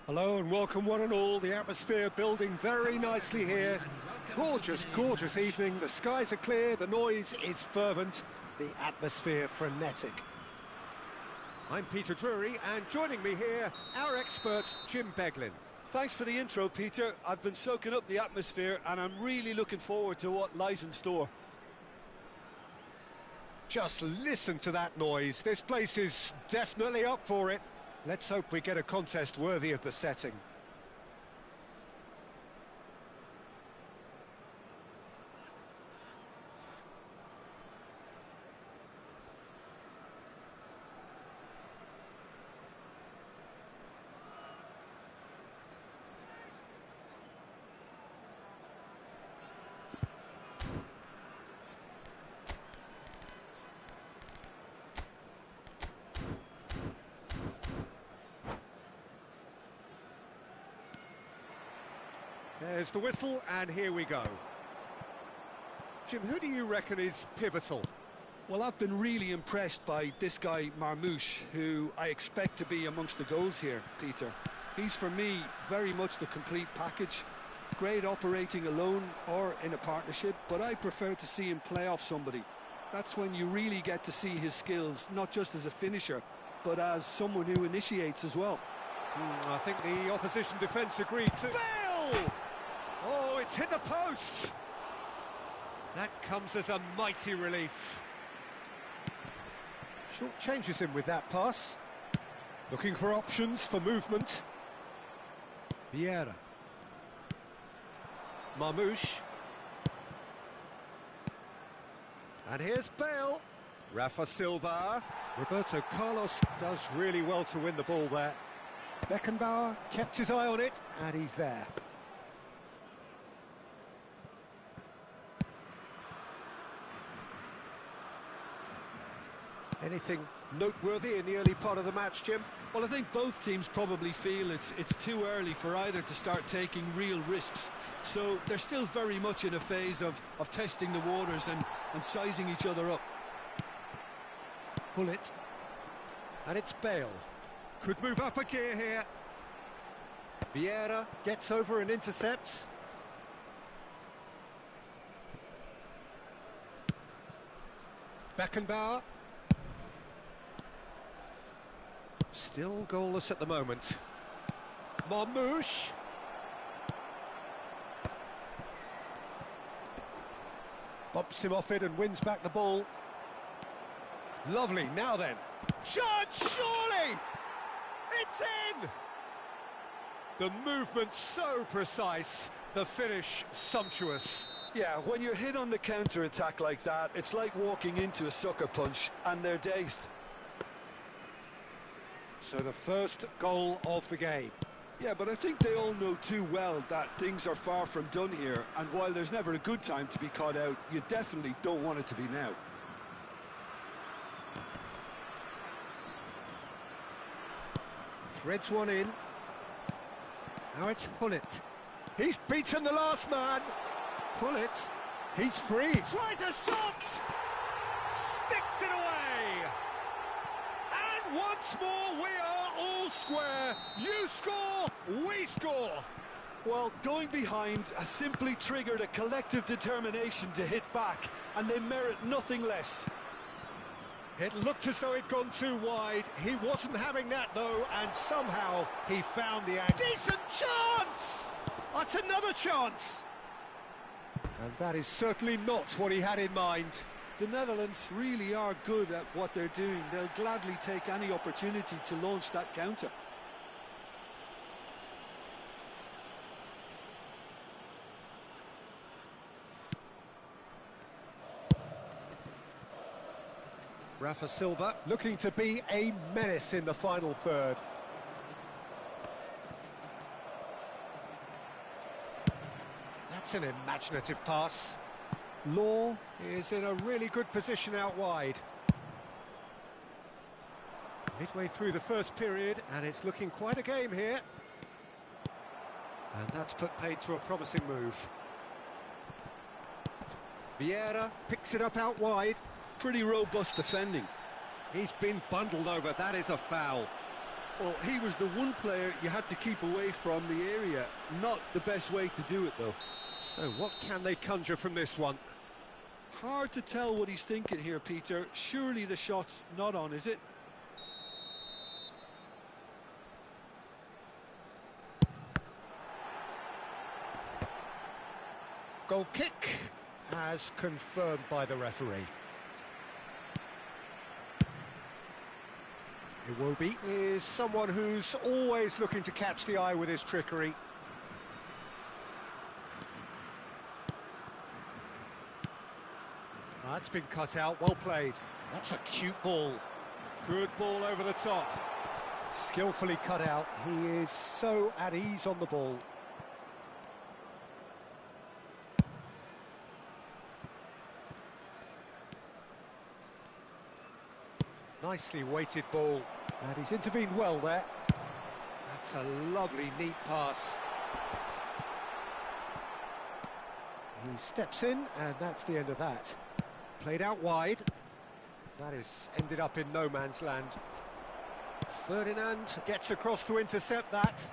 Hello and welcome one and all. The atmosphere building very nicely here. Gorgeous, gorgeous evening. The skies are clear, the noise is fervent, the atmosphere frenetic. I'm Peter Drury, and joining me here, our expert, Jim Beglin. Thanks for the intro, Peter. I've been soaking up the atmosphere and I'm really looking forward to what lies in store. Just listen to that noise. This place is definitely up for it. Let's hope we get a contest worthy of the setting. There's the whistle, and here we go. Jim, who do you reckon is pivotal? Well, I've been really impressed by this guy, Marmoush, who I expect to be amongst the goals here, Peter. He's, for me, very much the complete package. Great operating alone or in a partnership, but I prefer to see him play off somebody. That's when you really get to see his skills, not just as a finisher, but as someone who initiates as well. I think the opposition defence agreed to... Bale! Oh, it's hit the post! That comes as a mighty relief. Short changes him with that pass. Looking for options for movement. Vieira. Marmoush. And here's Bale. Rafa Silva. Roberto Carlos does really well to win the ball there. Beckenbauer kept his eye on it, and he's there. Anything noteworthy in the early part of the match, Jim? Well, I think both teams probably feel it's too early for either to start taking real risks. So they're still very much in a phase of testing the waters and sizing each other up. Pull it. And it's Bale. Could move up a gear here. Vieira gets over and intercepts. Beckenbauer. Still goalless at the moment. Marmoush. Bumps him off it and wins back the ball. Lovely, now then. Chance, surely! It's in! The movement so precise, the finish sumptuous. Yeah, when you're hit on the counter-attack like that, it's like walking into a sucker punch, and they're dazed. So the first goal of the game. Yeah, but I think they all know too well that things are far from done here, and while there's never a good time to be caught out, you definitely don't want it to be now. Threads one in. Now it's Hullet. He's beaten the last man. Hullet. He's free. Tries a shot. Sticks it away. And once more we are all square. You score, we score. Well, going behind has simply triggered a collective determination to hit back, and they merit nothing less. It looked as though it'd gone too wide. He wasn't having that, though, and somehow he found the angle. Decent chance! That's another chance! And that is certainly not what he had in mind. The Netherlands really are good at what they're doing. They'll gladly take any opportunity to launch that counter. Rafa Silva looking to be a menace in the final third. That's an imaginative pass. Law is in a really good position out wide. Midway through the first period, and it's looking quite a game here. And that's put paid to a promising move. Vieira picks it up out wide. Pretty robust defending. He's been bundled over, that is a foul. Well, he was the one player you had to keep away from the area. Not the best way to do it, though. So what can they conjure from this one? Hard to tell what he's thinking here, Peter. Surely the shot's not on, is it? Goal kick, as confirmed by the referee. Iwobi is someone who's always looking to catch the eye with his trickery. That's been cut out, well played. That's a cute ball. Good ball over the top. Skillfully cut out, he is so at ease on the ball. Nicely weighted ball, and he's intervened well there. That's a lovely, neat pass. He steps in, and that's the end of that. Played out wide. That is ended up in no man's land. Ferdinand gets across to intercept that.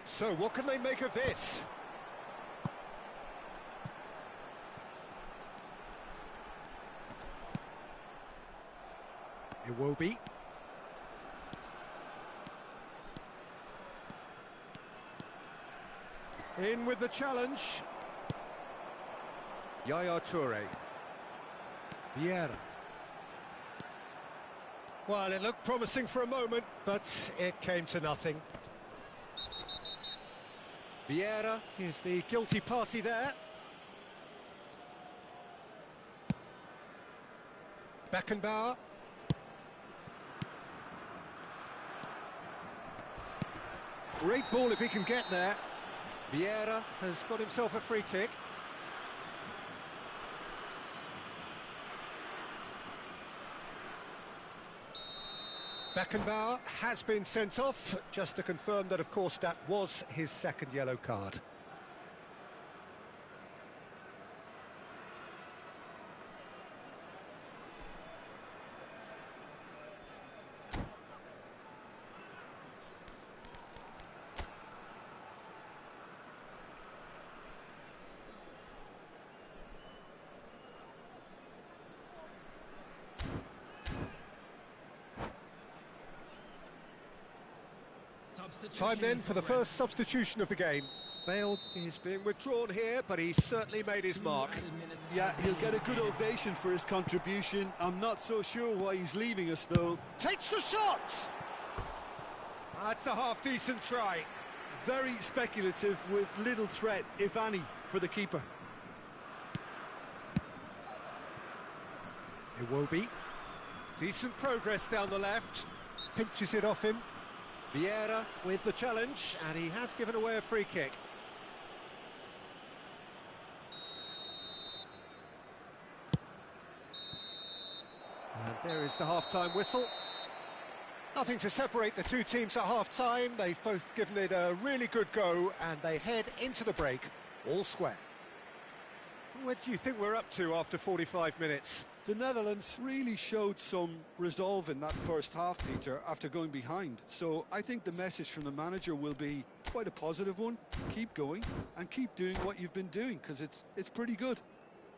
So what can they make of this? Iwobi. In with the challenge. Yaya Toure. Vieira. Well, it looked promising for a moment, but it came to nothing. Vieira is the guilty party there. Beckenbauer. Great ball if he can get there. Vieira has got himself a free kick. Beckenbauer has been sent off, just to confirm that, of course, that was his second yellow card. Time then for the first substitution of the game. Bale is being withdrawn here, but he's certainly made his mark. Yeah, he'll get a good ovation for his contribution. I'm not so sure why he's leaving us, though. Takes the shot! That's a half-decent try. Very speculative, with little threat, if any, for the keeper. Iwobi. Decent progress down the left. Pinches it off him. Vieira with the challenge, and he has given away a free kick. And there is the half-time whistle. Nothing to separate the two teams at half-time. They've both given it a really good go, and they head into the break all square. What do you think we're up to after 45 minutes? The Netherlands really showed some resolve in that first half, Peter, after going behind. So I think the message from the manager will be quite a positive one. Keep going and keep doing what you've been doing, because it's pretty good.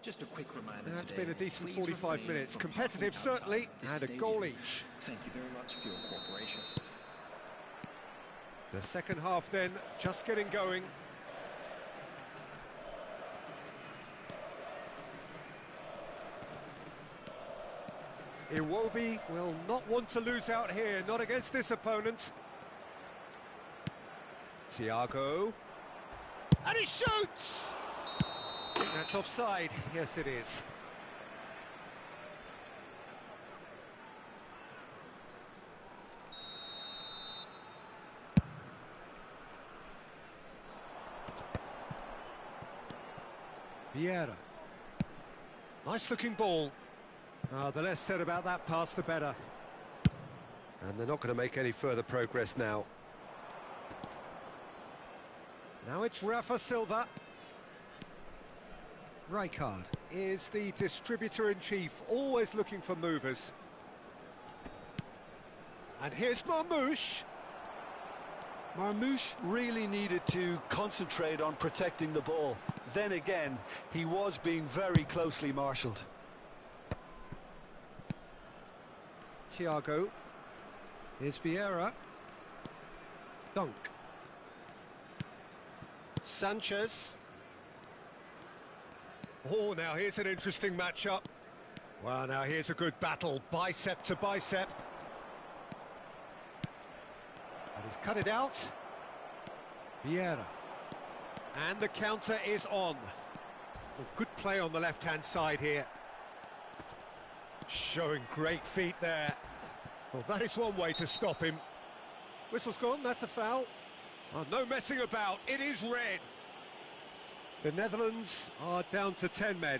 Just a quick reminder. That's been a decent 45 minutes. Competitive, certainly, and a goal each. Thank you very much for your cooperation. The second half then, just getting going. Iwobi will not want to lose out here, not against this opponent. Thiago. And he shoots! I think that's offside. Yes, it is. Vieira. Nice looking ball. The less said about that pass, the better. And they're not going to make any further progress now. Now it's Rafa Silva. Rijkaard is the distributor-in-chief, always looking for movers. And here's Marmoush. Marmoush really needed to concentrate on protecting the ball. Then again, he was being very closely marshalled. Thiago. Here's Vieira. Dunk. Sanchez. Oh, now here's an interesting matchup. Well, now here's a good battle, bicep to bicep. And he's cut it out. Vieira. And the counter is on. Well, good play on the left-hand side here. Showing great feet there. Well, that is one way to stop him. Whistle's gone, that's a foul. Oh, no messing about, it is red. The Netherlands are down to 10 men.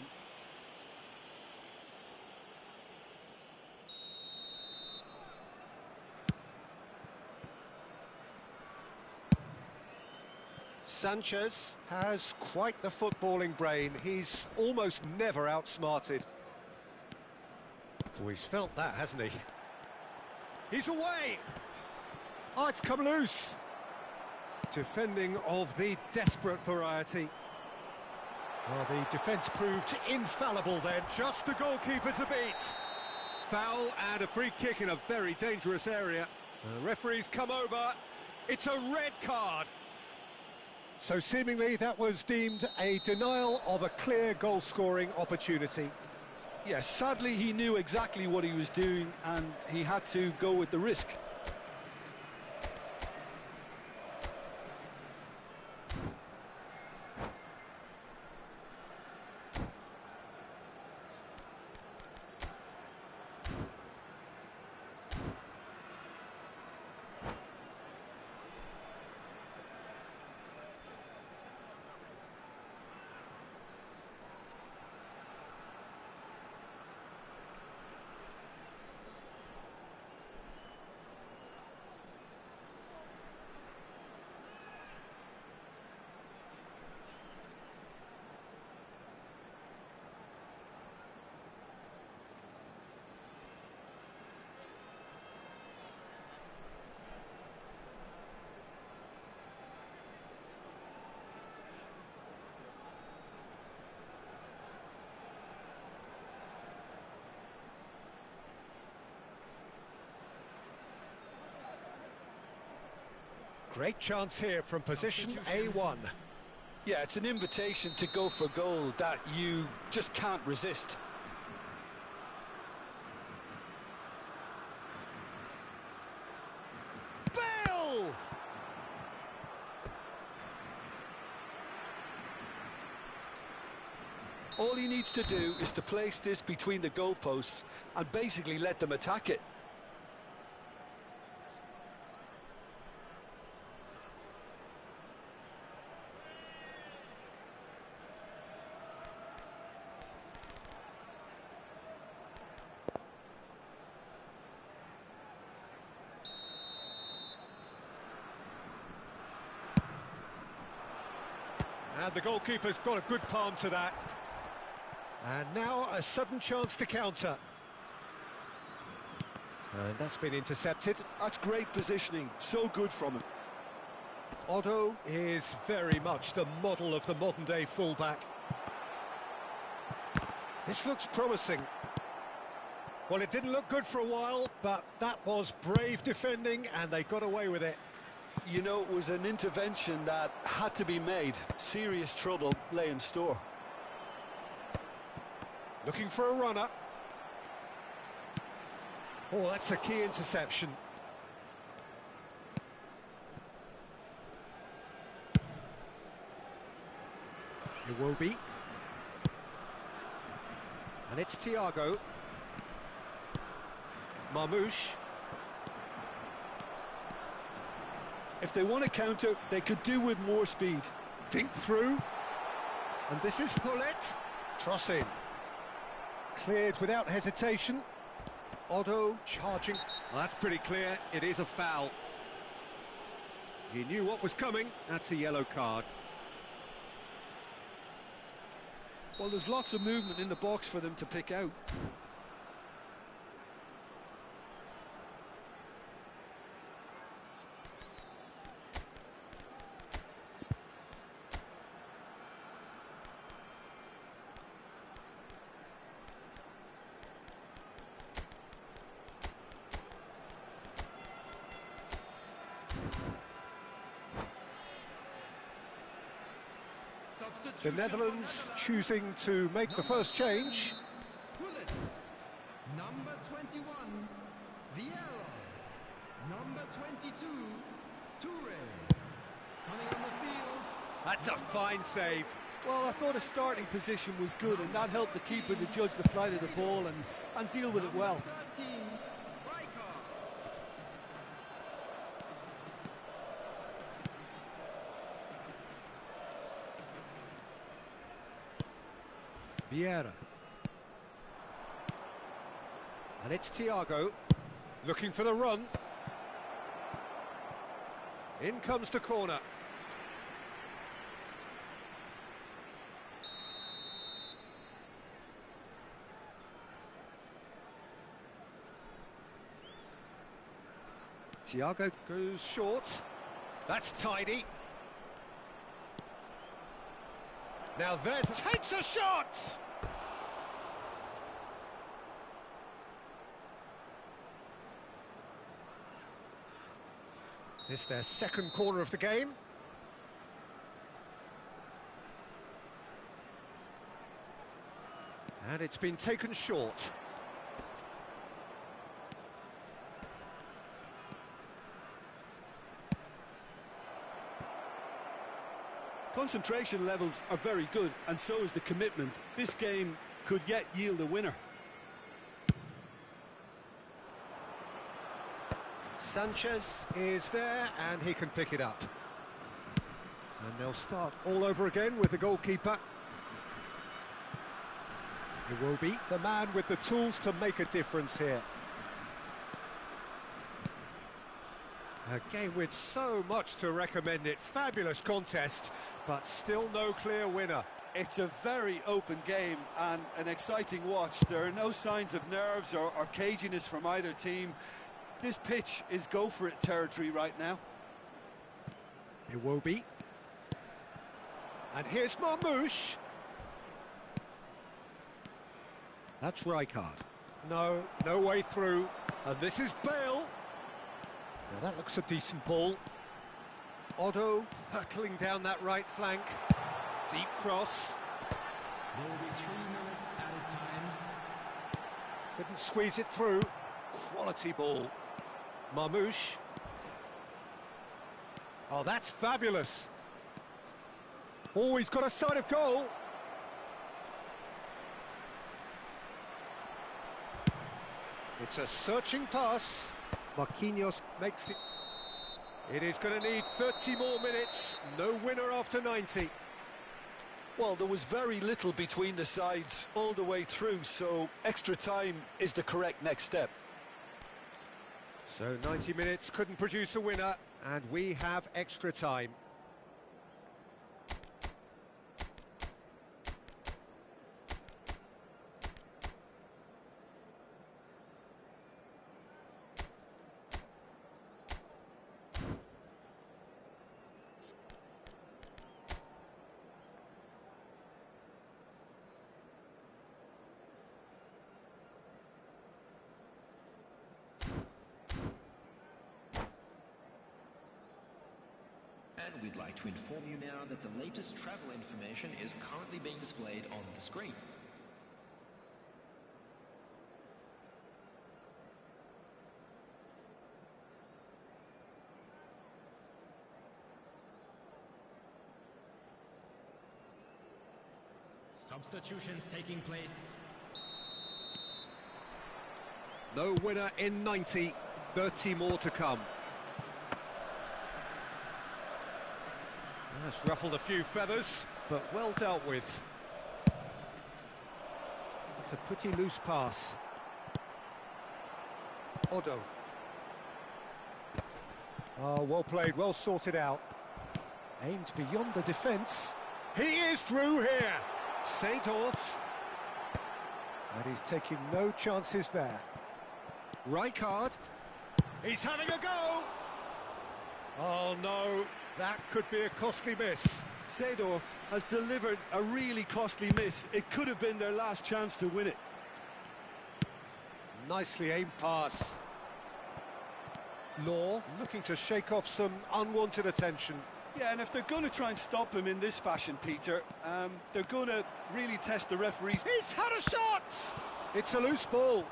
Sanchez has quite the footballing brain. He's almost never outsmarted. Oh, he's felt that, hasn't he? He's away! Oh, it's come loose. Defending of the desperate variety. Well, the defence proved infallible then. Just the goalkeeper to beat. Foul and a free kick in a very dangerous area. The referee's come over. It's a red card. So seemingly that was deemed a denial of a clear goal-scoring opportunity. Yes, sadly he knew exactly what he was doing and he had to go with the risk. Great chance here from position A1. Yeah, it's an invitation to go for goal that you just can't resist. Bale! All he needs to do is to place this between the goalposts and basically let them attack it. And the goalkeeper's got a good palm to that. And now a sudden chance to counter. And that's been intercepted. That's great positioning, so good from him. Otto is very much the model of the modern-day fullback. This looks promising. Well, it didn't look good for a while, but that was brave defending, and they got away with it. You know, it was an intervention that had to be made. Serious trouble lay in store. Looking for a runner. Oh, that's a key interception. Iwobi. And it's Thiago. Marmoush. If they want to counter, they could do with more speed. Dink through. And this is Hullet. Cross in. Cleared without hesitation. Otto charging. Well, that's pretty clear. It is a foul. He knew what was coming. That's a yellow card. Well, there's lots of movement in the box for them to pick out. The Netherlands choosing to make the first change. Number 21, Vieira. Number 22, Toure. Coming on the field. That's a fine save. Well, I thought his starting position was good, and that helped the keeper to judge the flight of the ball and deal with it well. 13, Vieira. And it's Thiago, looking for the run. In comes the corner. Thiago goes short. That's tidy. Now there's... takes a shot! This their second corner of the game. And it's been taken short. Concentration levels are very good, and so is the commitment. This game could yet yield a winner. Sanchez is there, and he can pick it up. And they'll start all over again with the goalkeeper. It will be the man with the tools to make a difference here. A game with so much to recommend it. Fabulous contest, but still no clear winner. It's a very open game and an exciting watch. There are no signs of nerves or caginess from either team. This pitch is go-for-it territory right now. It will be. And here's Marmoush. That's Rijkaard. No way through. And this is Bale. Now that looks a decent ball. Otto hurtling down that right flank. Deep cross. There will be 3 minutes added time. Couldn't squeeze it through. Quality ball. Marmoush. Oh, that's fabulous. Oh, he's got a side of goal. It's a searching pass. Marquinhos makes it. It is going to need 30 more minutes. No winner after 90. Well, there was very little between the sides all the way through, so extra time is the correct next step. So 90 minutes couldn't produce a winner, and we have extra time. And we'd like to inform you now that the latest travel information is currently being displayed on the screen. Substitutions taking place. No winner in 90, 30 more to come. That's ruffled a few feathers, but well dealt with. It's a pretty loose pass. Otto. Oh, well played, well sorted out. Aimed beyond the defence. He is through here. Seedorf. And he's taking no chances there. Rijkaard. He's having a go. Oh no, that could be a costly miss. Seedorf has delivered a really costly miss. It could have been their last chance to win it. Nicely aimed pass. Law looking to shake off some unwanted attention. Yeah, and if they're going to try and stop him in this fashion, Peter, they're going to really test the referees. He's had a shot! It's a loose ball.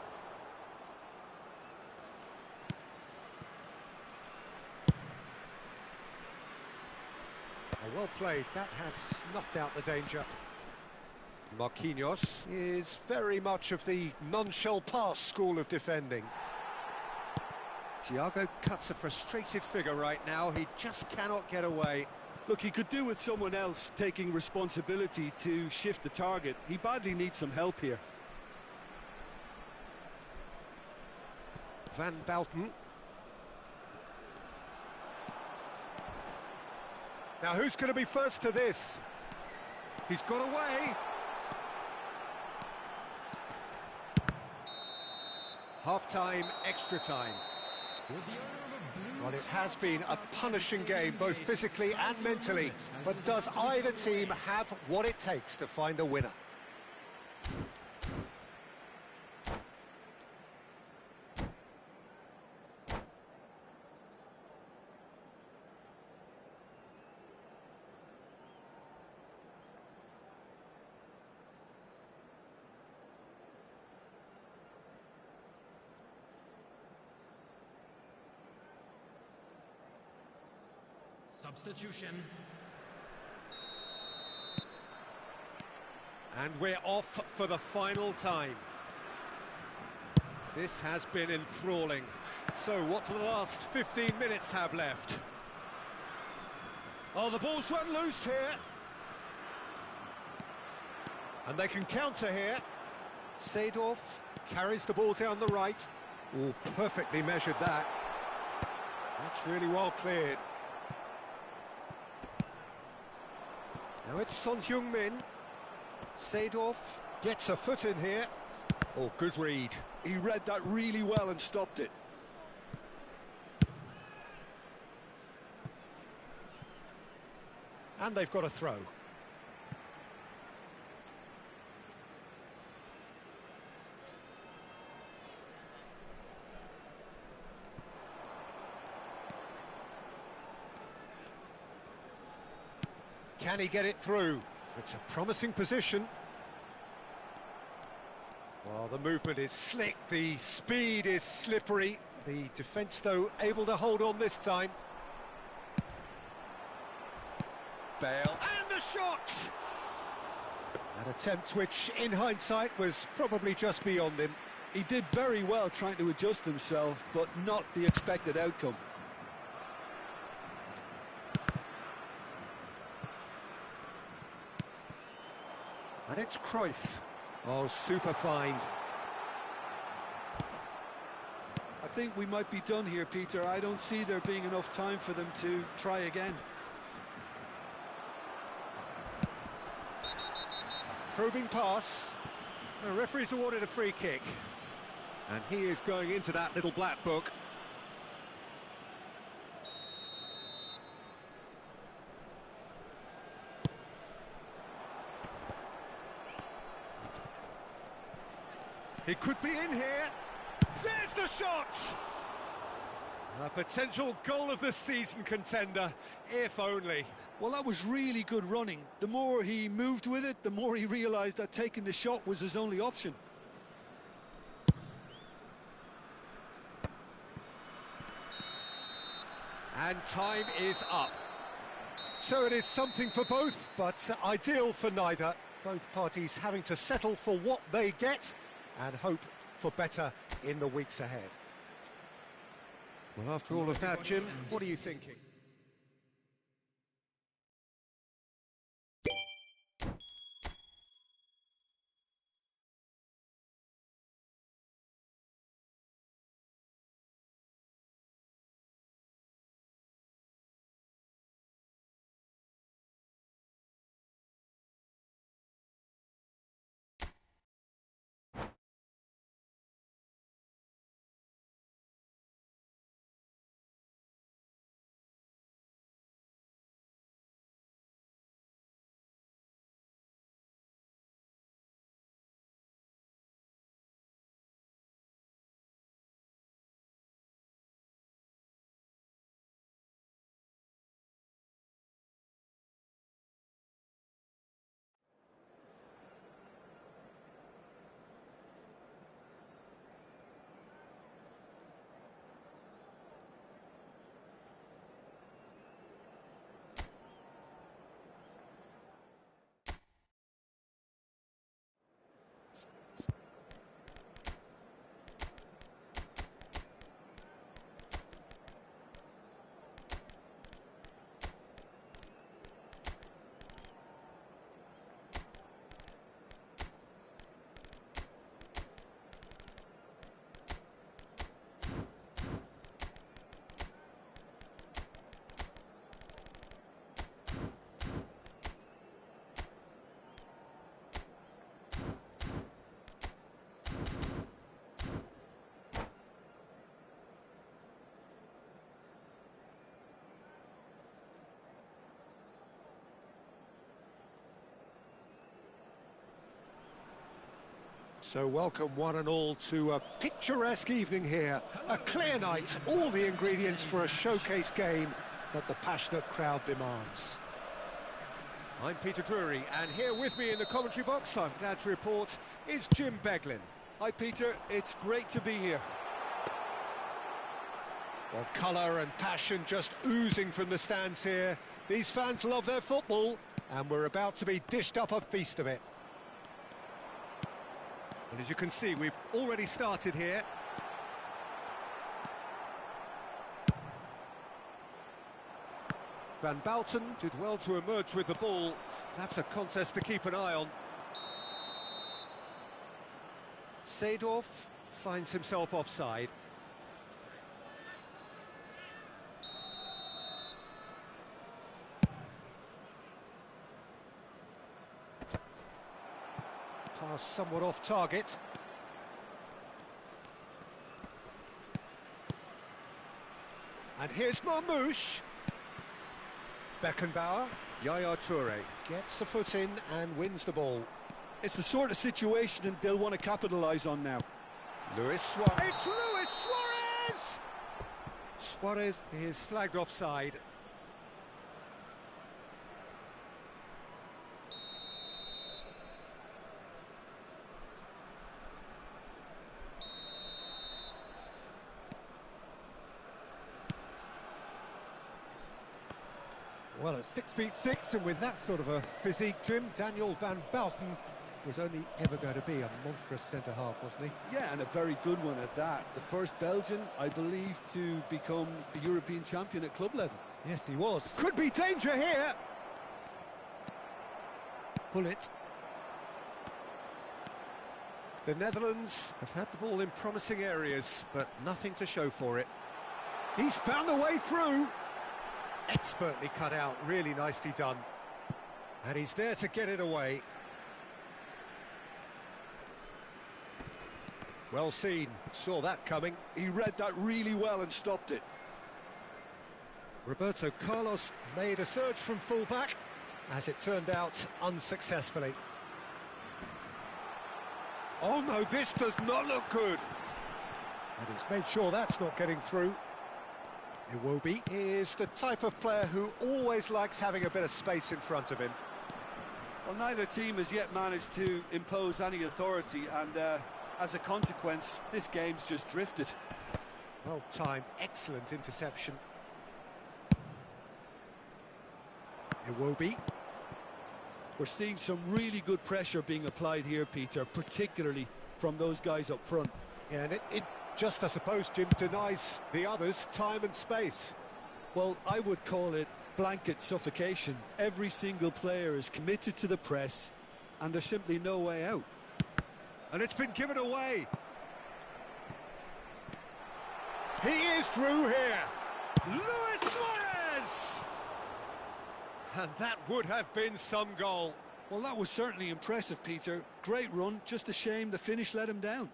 Well played, that has snuffed out the danger. Marquinhos is very much of the non-shell pass school of defending. Thiago cuts a frustrated figure right now, he just cannot get away. Look, he could do with someone else taking responsibility to shift the target. He badly needs some help here. Van Bouten. Now who's going to be first to this? He's got away. Half-time, extra time. Well, it has been a punishing game, both physically and mentally. But does either team have what it takes to find a winner? Substitution. And we're off for the final time. This has been enthralling. So what do the last 15 minutes have left? Oh, the ball's run loose here. And they can counter here. Seedorf carries the ball down the right. Oh, perfectly measured that. That's really well cleared. Now it's Son Heung-min. Seedorf gets a foot in here. Oh, good read. He read that really well and stopped it. And they've got a throw. Can he get it through? It's a promising position. Well, the movement is slick, the speed is slippery. The defence, though, able to hold on this time. Bale, and the shot! An attempt which, in hindsight, was probably just beyond him. He did very well trying to adjust himself, but not the expected outcome. And it's Cruyff. Oh, super find. I think we might be done here, Peter. I don't see there being enough time for them to try again. Probing pass. The referee's awarded a free kick. And he is going into that little black book. It could be in here. There's the shot! A potential goal of the season contender, if only. Well, that was really good running. The more he moved with it, the more he realised that taking the shot was his only option. And time is up. So it is something for both, but ideal for neither. Both parties having to settle for what they get and hope for better in the weeks ahead. Well, after all of that, Jim, what are you thinking? So welcome one and all to a picturesque evening here. A clear night, all the ingredients for a showcase game that the passionate crowd demands. I'm Peter Drury, and here with me in the commentary box, I'm glad to report, is Jim Beglin. Hi Peter, it's great to be here. Well, colour and passion just oozing from the stands here. These fans love their football, and we're about to be dished up a feast of it. And as you can see, we've already started here. Van Bouten did well to emerge with the ball. That's a contest to keep an eye on. Seedorf finds himself offside. Pass somewhat off target. And here's Marmouche. Beckenbauer. Yaya Toure gets a foot in and wins the ball. It's the sort of situation that they'll want to capitalise on now. Luis Suarez. It's Luis Suarez! Suarez is flagged offside. Well, at 6'6", and with that sort of a physique, Jim, Daniel Van Bouten was only ever going to be a monstrous centre-half, wasn't he? Yeah, and a very good one at that. The first Belgian, I believe, to become a European champion at club level. Yes, he was. Could be danger here. Pull it. The Netherlands have had the ball in promising areas, but nothing to show for it. He's found the way through. Expertly cut out, really nicely done. And he's there to get it away. Well seen, saw that coming. He read that really well and stopped it. Roberto Carlos made a surge from full-back, as it turned out, unsuccessfully. Oh no, this does not look good. And he's made sure that's not getting through. Iwobi is the type of player who always likes having a bit of space in front of him. Well, neither team has yet managed to impose any authority, and as a consequence, this game's just drifted. Well timed, excellent interception. Iwobi. We're seeing some really good pressure being applied here, Peter, particularly from those guys up front. Yeah, and it just, I suppose, Jim, denies the others time and space. Well, I would call it blanket suffocation. Every single player is committed to the press, and there's simply no way out. And it's been given away. He is through here. Luis Suarez! And that would have been some goal. Well, that was certainly impressive, Peter. Great run, just a shame the finish let him down.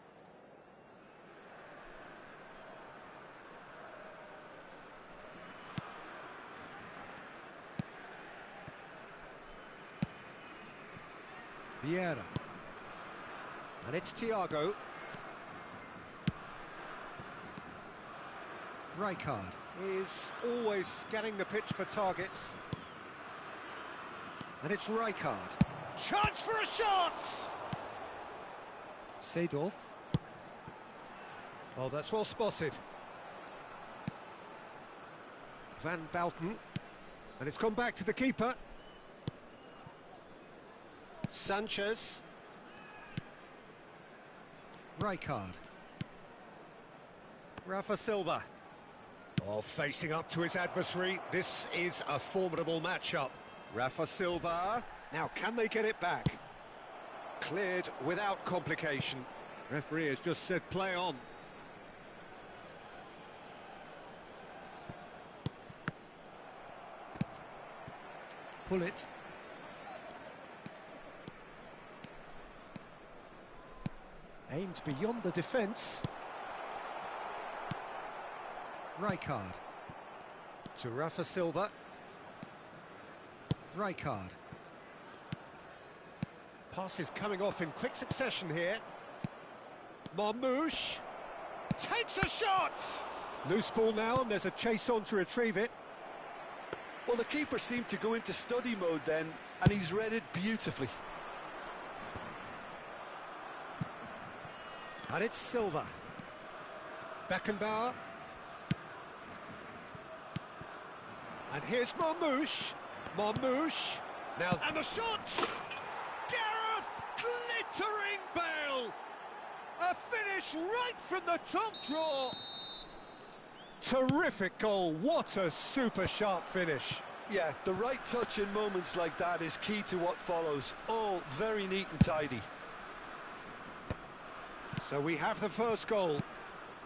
Vieira. And it's Thiago. Rijkaard is always scanning the pitch for targets. And it's Rijkaard. Chance for a shot! Seedorf. Oh, that's well spotted. Van Bouten. And it's come back to the keeper. Sanchez. Rijkaard. Rafa Silva. Oh, facing up to his adversary. This is a formidable matchup. Rafa Silva. Now, can they get it back? Cleared without complication. Referee has just said play on. Pull it. Aimed beyond the defence. Rijkaard. To Rafa Silva. Rijkaard. Passes coming off in quick succession here. Marmouche takes a shot! Loose ball now, and there's a chase on to retrieve it. Well, the keeper seemed to go into study mode then, and he's read it beautifully. And it's Silva. Beckenbauer. And here's Marmouche. Marmouche. Now, and the shot! Gareth glittering Bale! A finish right from the top draw. Terrific goal, what a super sharp finish. Yeah, the right touch in moments like that is key to what follows. All very neat and tidy. So we have the first goal.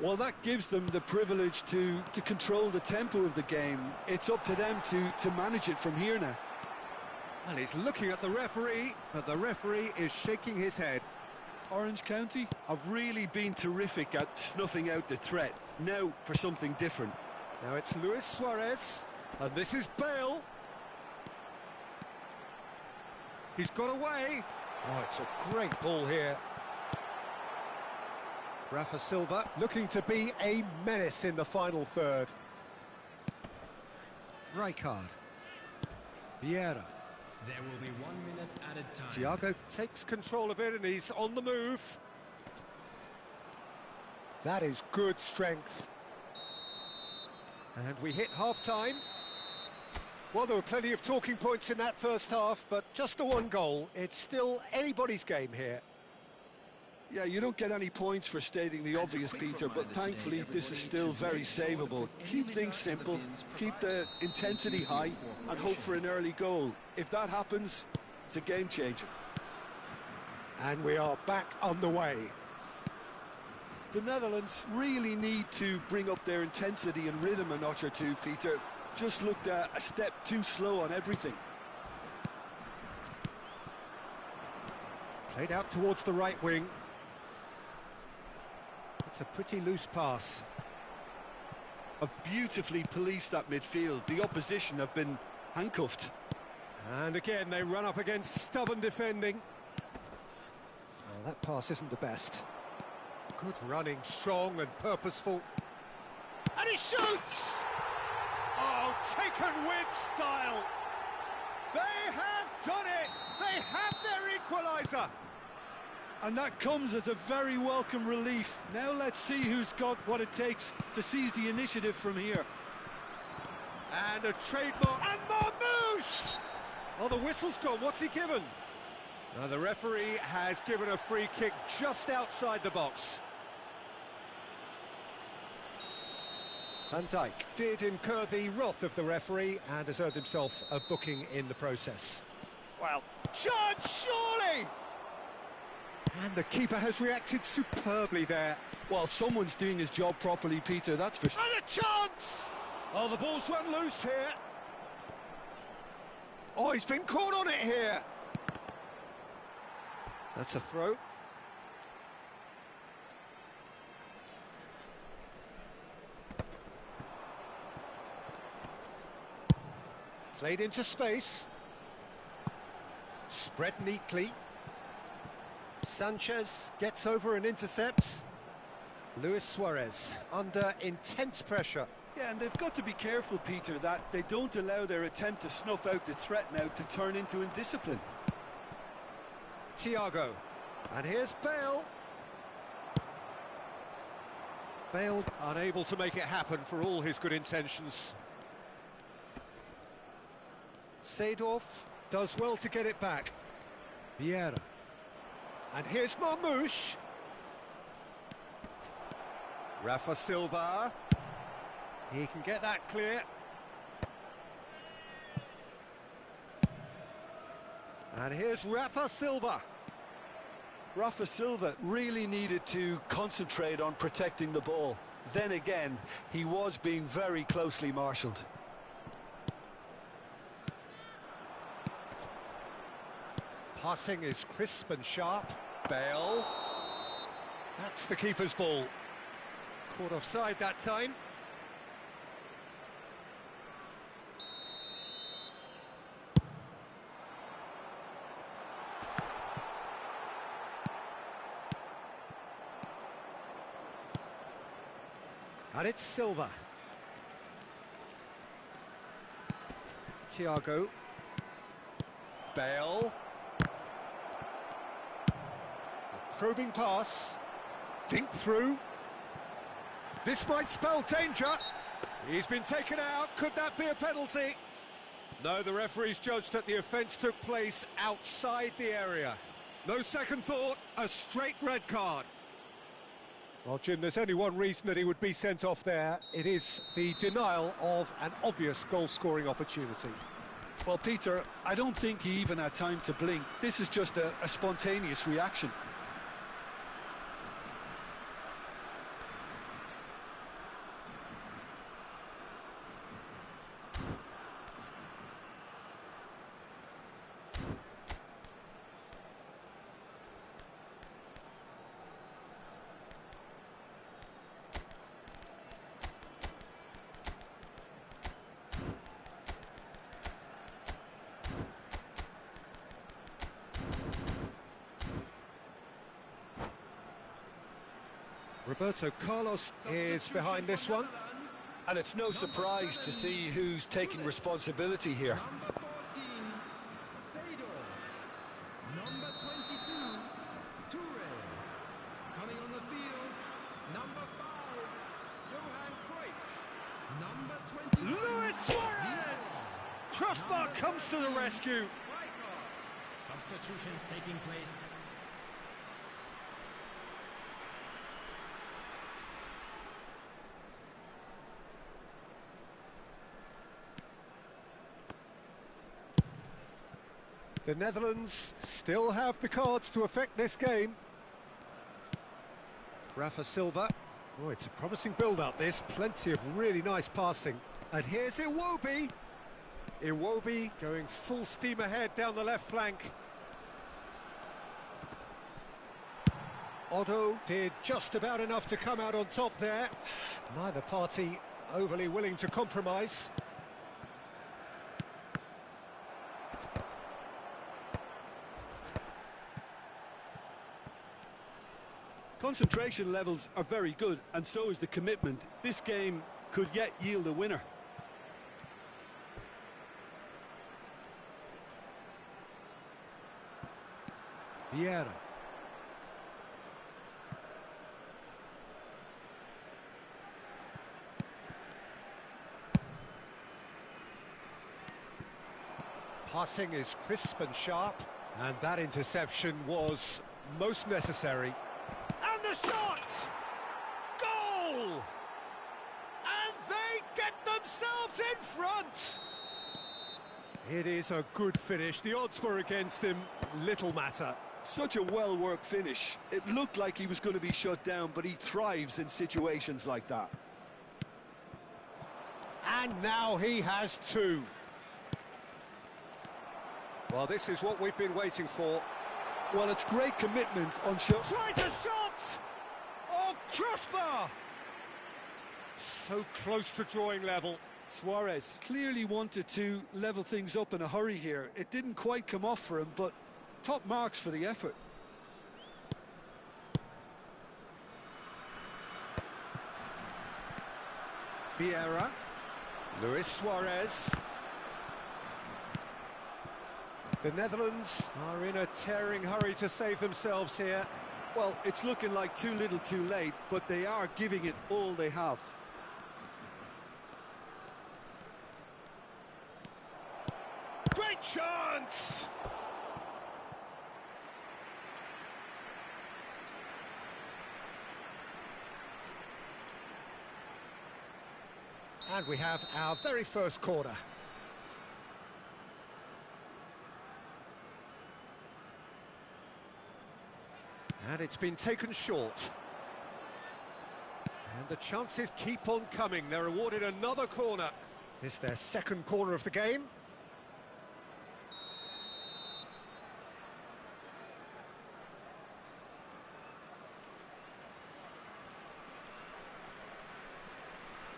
Well, that gives them the privilege to control the tempo of the game. It's up to them to manage it from here now. Well, he's looking at the referee, but the referee is shaking his head. Orange County have really been terrific at snuffing out the threat. Now for something different. Now it's Luis Suarez, and this is Bale. He's got away. Oh, it's a great ball here. Rafa Silva looking to be a menace in the final third. Rijkaard. Vieira. There will be 1 minute added time. Thiago takes control of it and he's on the move. That is good strength. And we hit half-time. Well, there were plenty of talking points in that first half, but just the one goal. It's still anybody's game here. Yeah, you don't get any points for stating the obvious, Peter, but thankfully this is still very savable. Keep things simple, keep the intensity high, and hope for an early goal. If that happens, it's a game changer. And we are back underway. The Netherlands really need to bring up their intensity and rhythm a notch or two, Peter. Just looked a step too slow on everything. Played out towards the right wing. It's a pretty loose pass. Have beautifully policed that midfield. The opposition have been handcuffed. And again, they run up against stubborn defending. Well, that pass isn't the best. Good running, strong and purposeful. And he shoots! Oh, taken with style! They have done it! They have their equaliser! And that comes as a very welcome relief. Now let's see who's got what it takes to seize the initiative from here. And a trademark. And Marmouche! Oh, the whistle's gone. What's he given? Now, the referee has given a free kick just outside the box. Van Dijk did incur the wrath of the referee and has earned himself a booking in the process. Well, charge surely! And the keeper has reacted superbly there. Well, someone's doing his job properly, Peter, that's for sure. And a chance! Oh, the ball's run loose here. Oh, he's been caught on it here. That's a throw. Played into space. Spread neatly. Sanchez gets over and intercepts. Luis Suarez under intense pressure. Yeah, and they've got to be careful, Peter, that they don't allow their attempt to snuff out the threat now to turn into indiscipline. Thiago. And here's Bale. Bale unable to make it happen for all his good intentions. Seedorf does well to get it back. Vieira. And here's Marmouche. Rafa Silva. He can get that clear. And here's Rafa Silva. Rafa Silva really needed to concentrate on protecting the ball. Then again, he was being very closely marshalled. Passing is crisp and sharp. Bale. That's the keeper's ball. Caught offside that time. And it's Silva. Thiago. Bale. A probing pass. Dink through. This might spell danger. He's been taken out. Could that be a penalty? No, the referee's judged that the offence took place outside the area. No second thought, a straight red card. Well, Jim, there's only one reason that he would be sent off there. It is the denial of an obvious goal-scoring opportunity. Well, Peter, I don't think he even had time to blink. This is just a spontaneous reaction. Roberto Carlos is behind this one. And it's no surprise to see who's taking responsibility here. Number 14, Seydorf. Number 22, Toure. Coming on the field, number 5, Johan Cruyff. Number 20, Luis Suarez! Crossbar comes to the rescue. Substitutions taking place. The Netherlands still have the cards to affect this game. Rafa Silva. Oh, it's a promising build-up, this. Plenty of really nice passing. And here's Iwobi. Iwobi going full steam ahead down the left flank. Otto did just about enough to come out on top there. Neither party overly willing to compromise. Concentration levels are very good, and so is the commitment. This game could yet yield a winner. Vieira. Passing is crisp and sharp, and that interception was most necessary. And the shot! Goal! And they get themselves in front! It is a good finish. The odds were against him. Little matter. Such a well-worked finish. It looked like he was going to be shut down, but he thrives in situations like that. And now he has two. Well, this is what we've been waiting for. Well, it's great commitment on shot. Tries a shot! Oh, crossbar! So close to drawing level. Suarez clearly wanted to level things up in a hurry here. It didn't quite come off for him, but top marks for the effort. Vieira. Luis Suarez. The Netherlands are in a tearing hurry to save themselves here. Well, it's looking like too little too late, but they are giving it all they have. Great chance! And we have our very first corner. And it's been taken short. And the chances keep on coming. They're awarded another corner. This is their second corner of the game.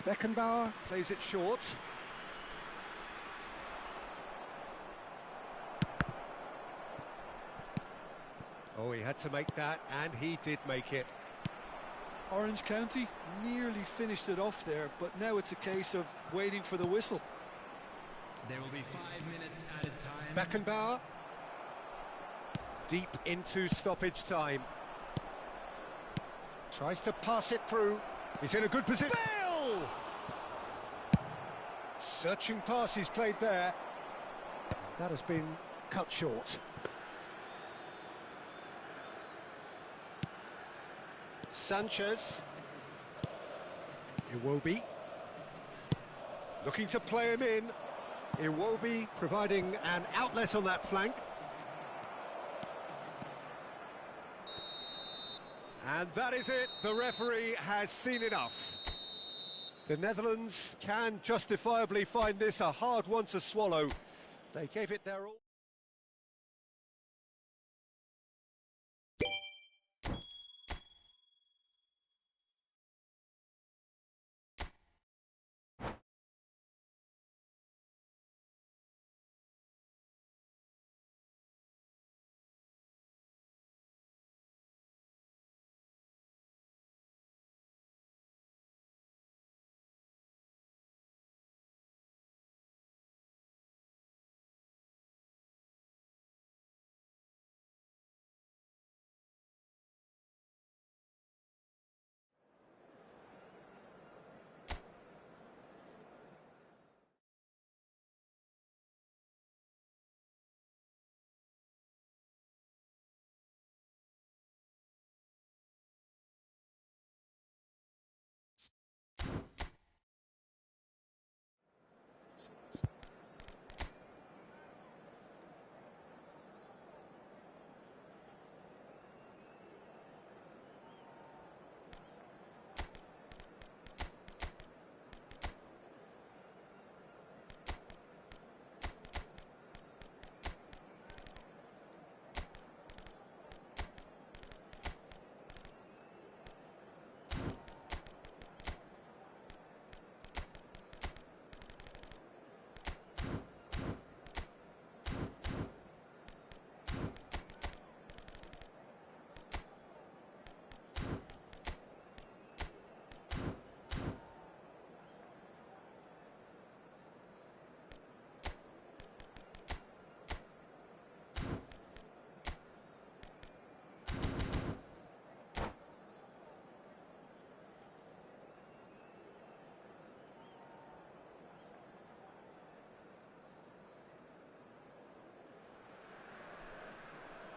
Beckenbauer plays it short. Oh, he had to make that, and he did make it. Orange County nearly finished it off there, but now it's a case of waiting for the whistle. There will be 5 minutes added time. Beckenbauer. Deep into stoppage time. Tries to pass it through. He's in a good position. Bale! Searching pass he's played there. That has been cut short. Sanchez. Iwobi. Looking to play him in. Iwobi providing an outlet on that flank. And that is it. The referee has seen enough. The Netherlands can justifiably find this a hard one to swallow. They gave it their all.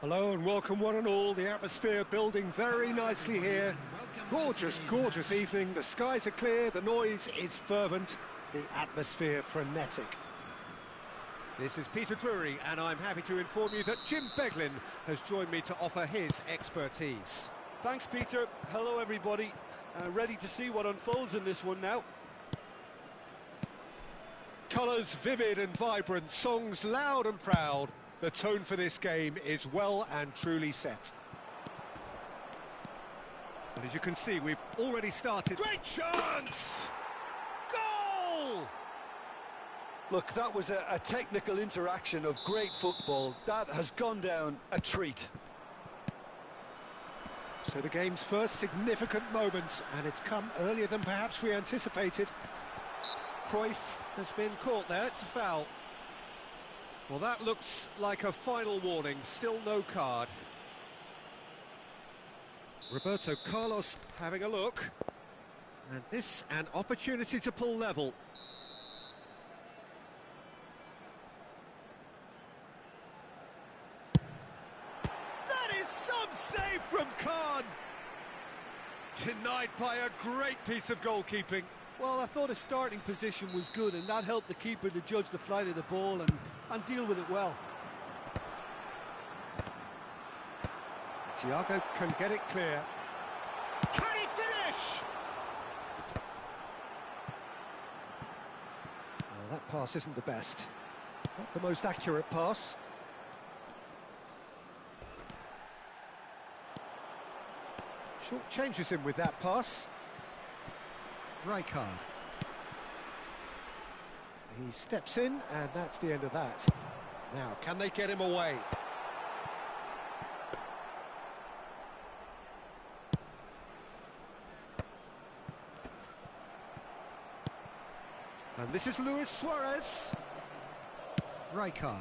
Hello and welcome one and all. The atmosphere building very nicely here. Gorgeous, gorgeous evening. The skies are clear, the noise is fervent, the atmosphere frenetic. This is Peter Drury and I'm happy to inform you that Jim Beglin has joined me to offer his expertise. Thanks, Peter. Hello, everybody. Ready to see what unfolds in this one now. Colours vivid and vibrant, songs loud and proud. The tone for this game is well and truly set. And as you can see, we've already started. Great chance! Goal! Look, that was a technical interaction of great football. That has gone down a treat. So the game's first significant moments, and it's come earlier than perhaps we anticipated. Cruyff has been caught there, it's a foul. Well, that looks like a final warning, still no card. Roberto Carlos having a look. And this, an opportunity to pull level. That is some save from Khan! Denied by a great piece of goalkeeping. Well, I thought his starting position was good, and that helped the keeper to judge the flight of the ball and deal with it well. Thiago can get it clear. Can he finish? Well, that pass isn't the best. Not the most accurate pass. Short changes him with that pass. Rijkaard. He steps in, and that's the end of that. Now, can they get him away? And this is Luis Suarez. Rijkaard.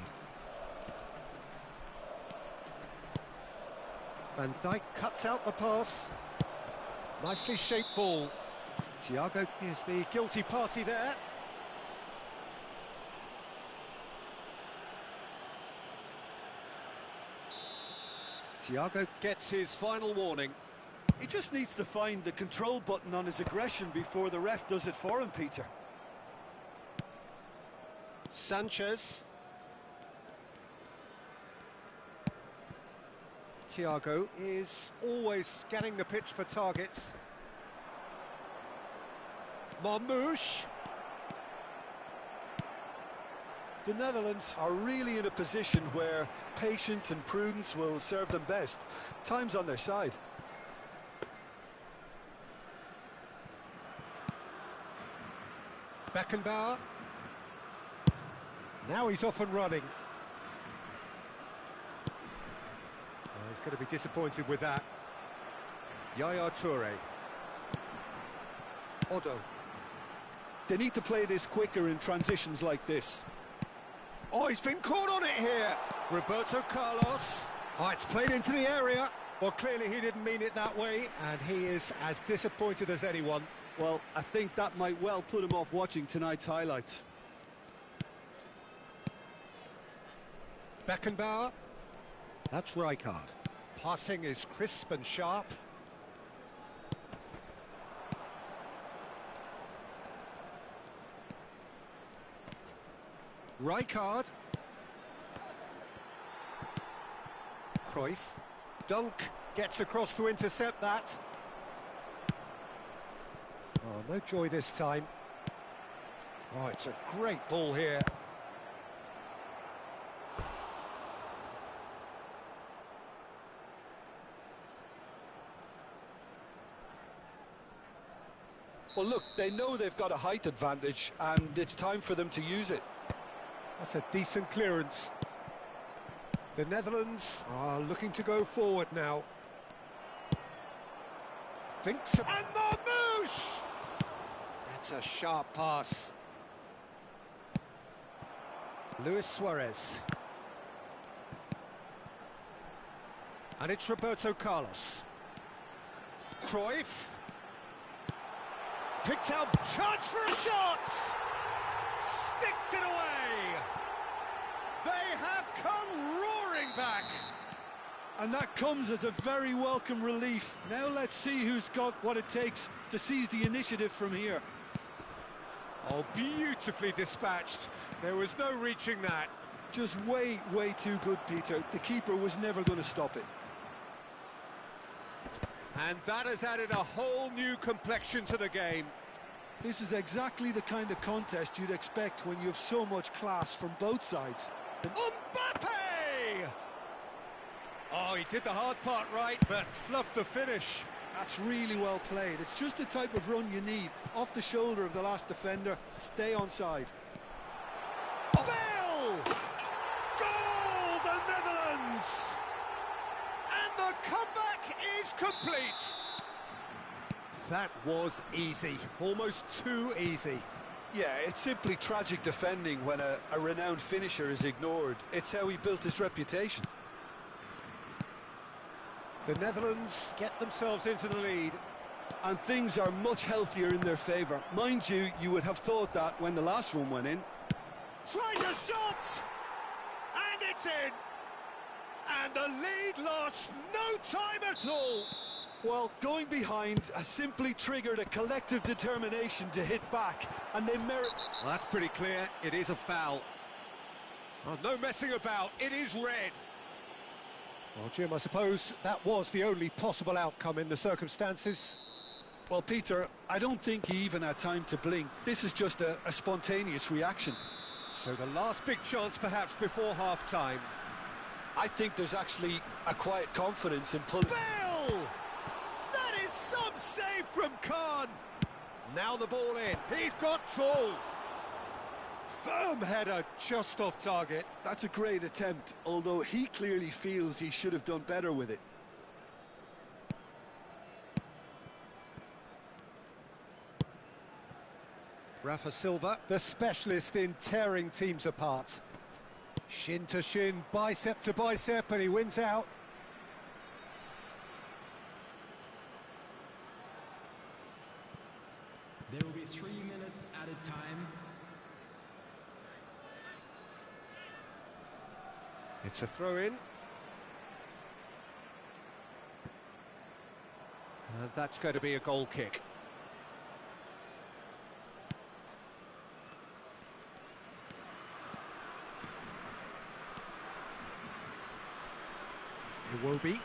Van Dijk cuts out the pass. Nicely shaped ball. Thiago is the guilty party there. Thiago gets his final warning. He just needs to find the control button on his aggression before the ref does it for him, Peter. Sanchez. Thiago is always scanning the pitch for targets. Marmoush. The Netherlands are really in a position where patience and prudence will serve them best. Time's on their side. Beckenbauer. Now he's off and running. Oh, he's going to be disappointed with that. Yaya Toure. Odo. They need to play this quicker in transitions like this. Oh, he's been caught on it here. Roberto Carlos. Oh, it's played into the area. Well, clearly he didn't mean it that way, and he is as disappointed as anyone. Well, I think that might well put him off watching tonight's highlights. Beckenbauer. That's Rijkaard. Passing is crisp and sharp. Rijkaard. Cruyff. Dunk gets across to intercept that. Oh, no joy this time. Oh, it's a great ball here. Well, look, they know they've got a height advantage, and it's time for them to use it. That's a decent clearance. The Netherlands are looking to go forward now. Thinks... And Marmoush! That's a sharp pass. Luis Suarez. And it's Roberto Carlos. Cruyff. Picks out, chance for a shot! Sticks it away! They have come roaring back! And that comes as a very welcome relief. Now let's see who's got what it takes to seize the initiative from here. Oh, beautifully dispatched. There was no reaching that. Just way too good, Peter. The keeper was never going to stop it. And that has added a whole new complexion to the game. This is exactly the kind of contest you'd expect when you have so much class from both sides. Mbappe! Oh, he did the hard part right, but fluffed the finish. That's really well played. It's just the type of run you need. Off the shoulder of the last defender, stay onside. Oh. Bale! Goal, the Netherlands! And the comeback is complete. That was easy, almost too easy. Yeah, it's simply tragic defending when a renowned finisher is ignored. It's how he built his reputation. The Netherlands get themselves into the lead. And things are much healthier in their favour. Mind you, you would have thought that when the last one went in. Tries a shot! And it's in! And the lead lost no time at all! Well, going behind has simply triggered a collective determination to hit back, and they merit... Well, that's pretty clear. It is a foul. Oh, no messing about. It is red. Well, Jim, I suppose that was the only possible outcome in the circumstances. Well, Peter, I don't think he even had time to blink. This is just a spontaneous reaction. So the last big chance, perhaps, before half-time. I think there's actually a quiet confidence in pulling... Bale! That is some save from Khan. Now the ball in. He's got full. Firm header, just off target. That's a great attempt, although he clearly feels he should have done better with it. Rafa Silva, the specialist in tearing teams apart. Shin to shin, bicep to bicep, and he wins out. There will be 3 minutes added time. It's a throw-in. And that's going to be a goal kick. Iwobi.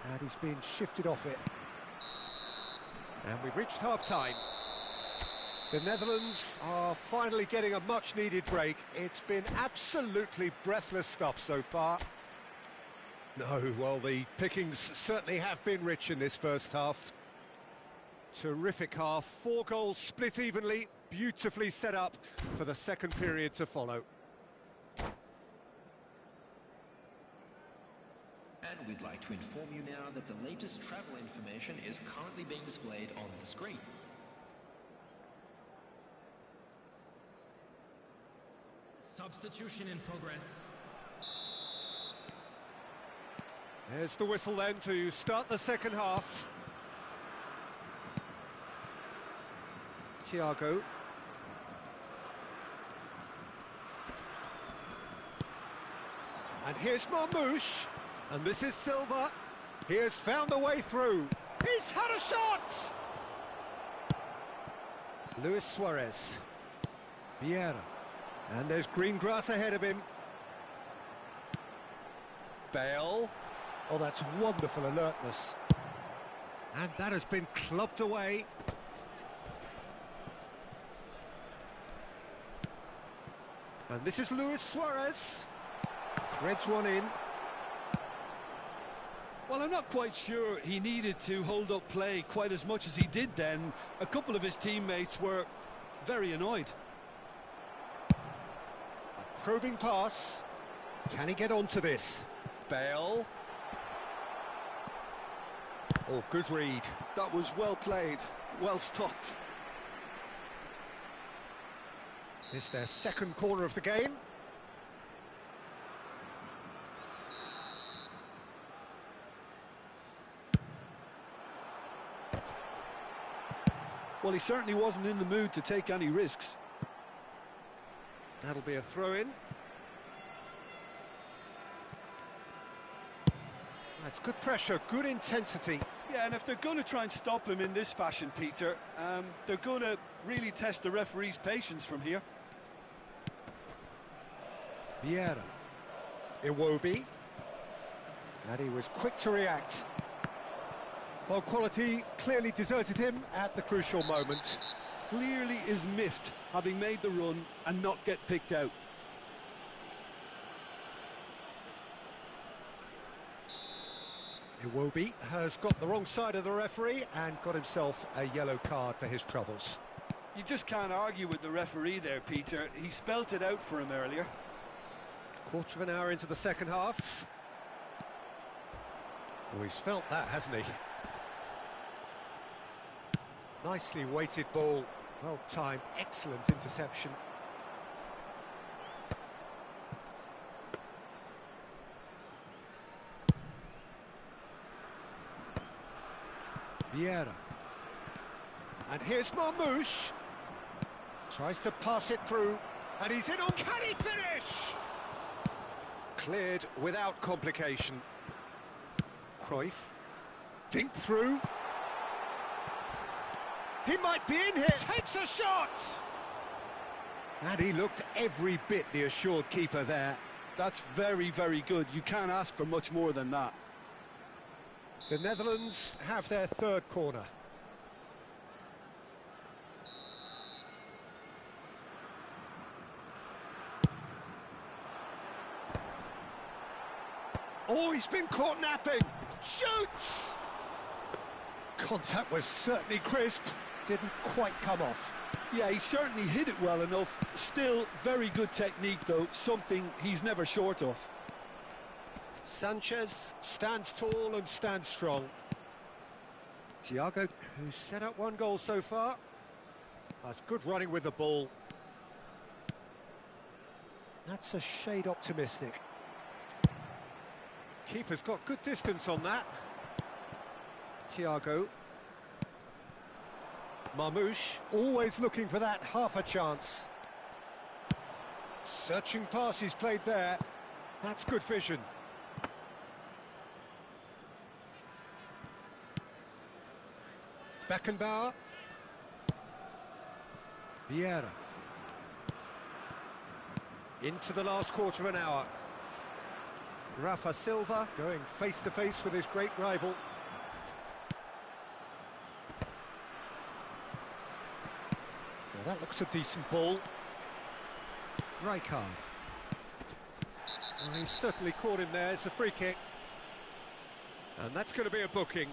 And he's been shifted off it. And we've reached half-time. The Netherlands are finally getting a much-needed break. It's been absolutely breathless stuff so far. No, well, the pickings certainly have been rich in this first half. Terrific half, 4 goals split evenly, beautifully set up for the second period to follow. And we'd like to inform you now that the latest travel information is currently being displayed on the screen. Substitution in progress. There's the whistle then to start the second half. Thiago. And here's Marmoush. And this is Silva. He has found a way through. He's had a shot! Luis Suarez. Vieira. And there's green grass ahead of him. Bale. Oh, that's wonderful alertness. And that has been clubbed away. And this is Luis Suarez. Threads one in. Well, I'm not quite sure he needed to hold up play quite as much as he did then. A couple of his teammates were very annoyed. A probing pass. Can he get onto this? Bale. Oh, good read. That was well played, well stopped. It's their second corner of the game. Well, he certainly wasn't in the mood to take any risks. That'll be a throw-in. That's good pressure, good intensity. Yeah, and if they're going to try and stop him in this fashion, Peter, they're going to really test the referee's patience from here. Vieira. Iwobi. And he was quick to react. Well, quality clearly deserted him at the crucial moment. Clearly is miffed, having made the run and not get picked out. Iwobi has got the wrong side of the referee and got himself a yellow card for his troubles. You just can't argue with the referee there, Peter. He spelt it out for him earlier. Quarter of an hour into the second half. Oh, he's felt that, hasn't he? Nicely weighted ball, well timed, excellent interception. Vieira. And here's Marmoush. Tries to pass it through, and he's in on. Can he finish? Cleared without complication. Cruyff. Dink through. He might be in here. Takes a shot. And he looked every bit the assured keeper there. That's very, very good. You can't ask for much more than that. The Netherlands have their third corner. Oh, he's been caught napping. Shoots! Contact was certainly crisp. Didn't quite come off. Yeah, he certainly hit it well enough. Still very good technique, though. Something he's never short of. Sanchez stands tall and stands strong. Thiago, who's set up one goal so far. That's good running with the ball. That's a shade optimistic. Keeper's got good distance on that. Thiago. Marmoush, always looking for that half a chance. Searching pass he's played there. That's good vision. Beckenbauer. Vieira. Into the last quarter of an hour. Rafa Silva going face-to-face with his great rival. Now that looks a decent ball. Rijkaard. Well, he's certainly caught him there. It's a free kick. And that's going to be a booking.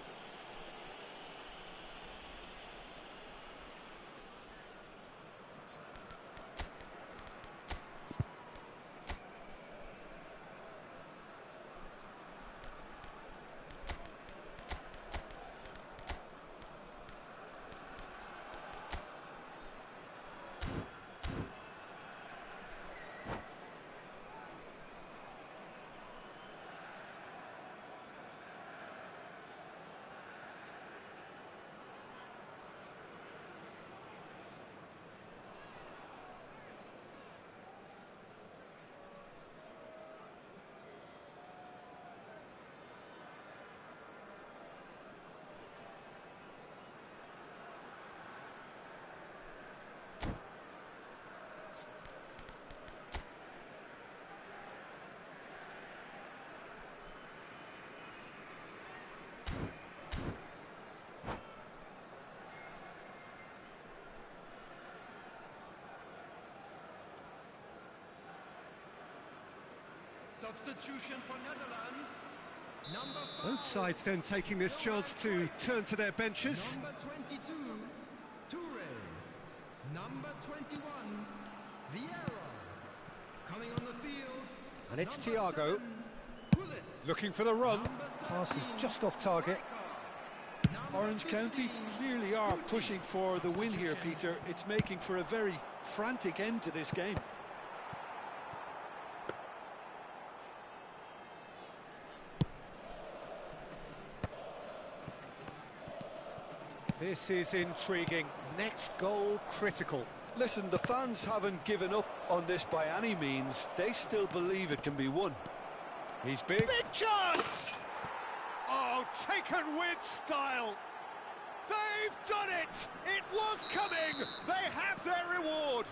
Substitution for Netherlands. Number 5. Both sides then taking this chance to turn to their benches. Number 22, Toure. Number 21, Vieira. Coming on the field. And it's number Thiago 7, Gullit. looking for the run. Number Pass is 13, just off target. Number Orange County 15, clearly are Guti. pushing for the win here, Peter. It's making for a very frantic end to this game. This is intriguing. Next goal critical. Listen, the fans haven't given up on this by any means. They still believe it can be won. He's big. Big chance! Oh, taken with style. They've done it! It was coming! They have their reward!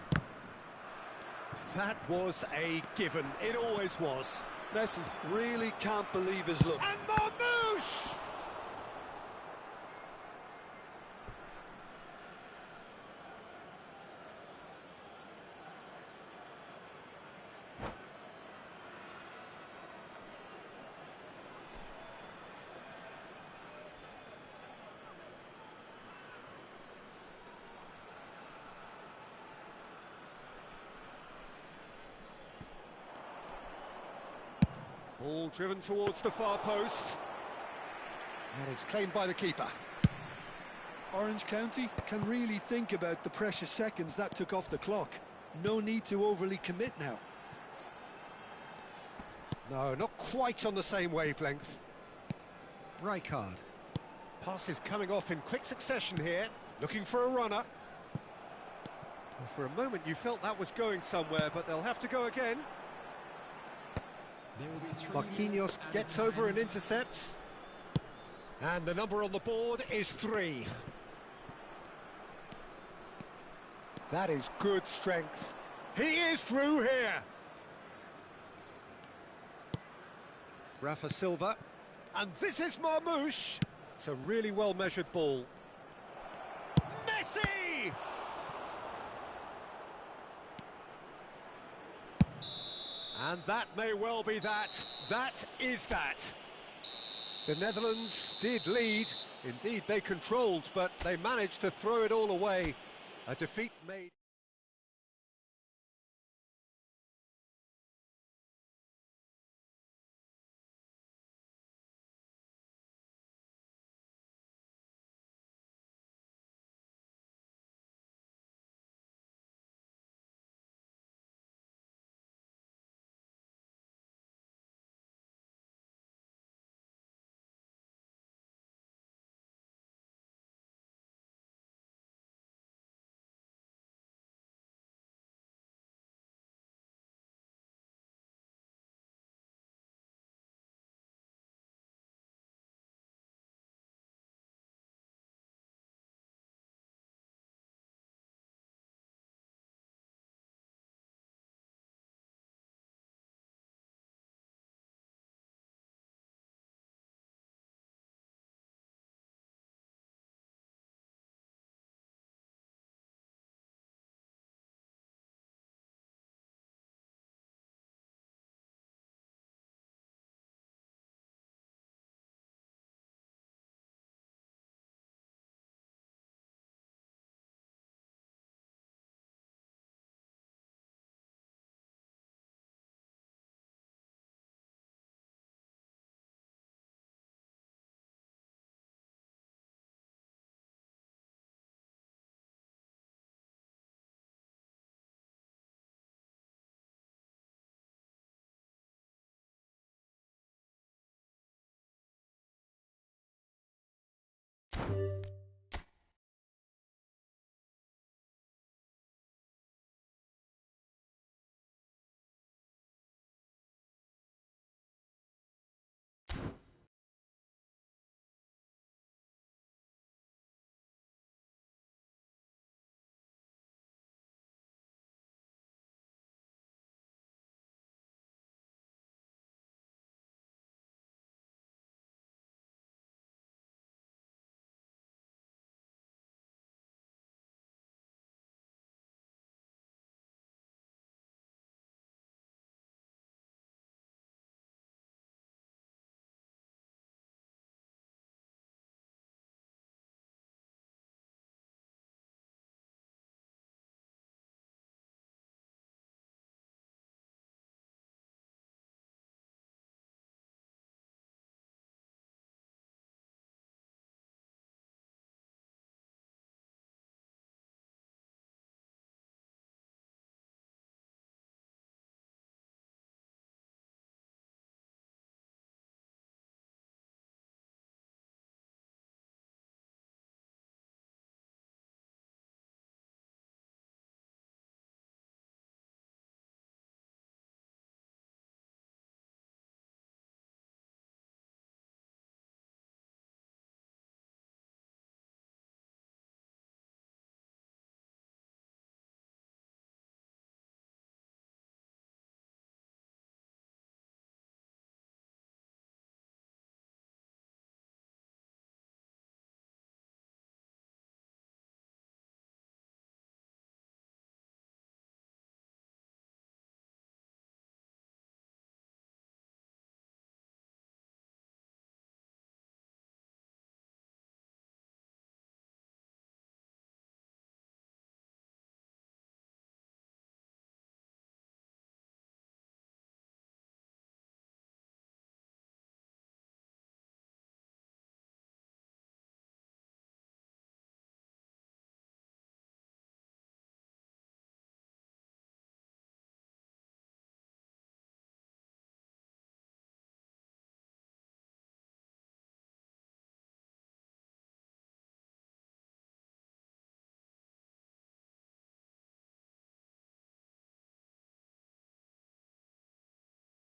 That was a given. It always was. Listen, really can't believe his luck. And Marmoush! Ball driven towards the far post. And it's claimed by the keeper. Orange County can really think about the precious seconds that took off the clock. No need to overly commit now. No, not quite on the same wavelength. Rijkaard. Pass is coming off in quick succession here. Looking for a runner. Well, for a moment you felt that was going somewhere, but they'll have to go again. There will be 3 Marquinhos minutes added gets over time. and intercepts. And the number on the board is 3. That is good strength. He is through here. Rafa Silva. And this is Marmoush. It's a really well-measured ball. Messi! And that may well be that. That is that. The Netherlands did lead. Indeed, they controlled, but they managed to throw it all away. A defeat made...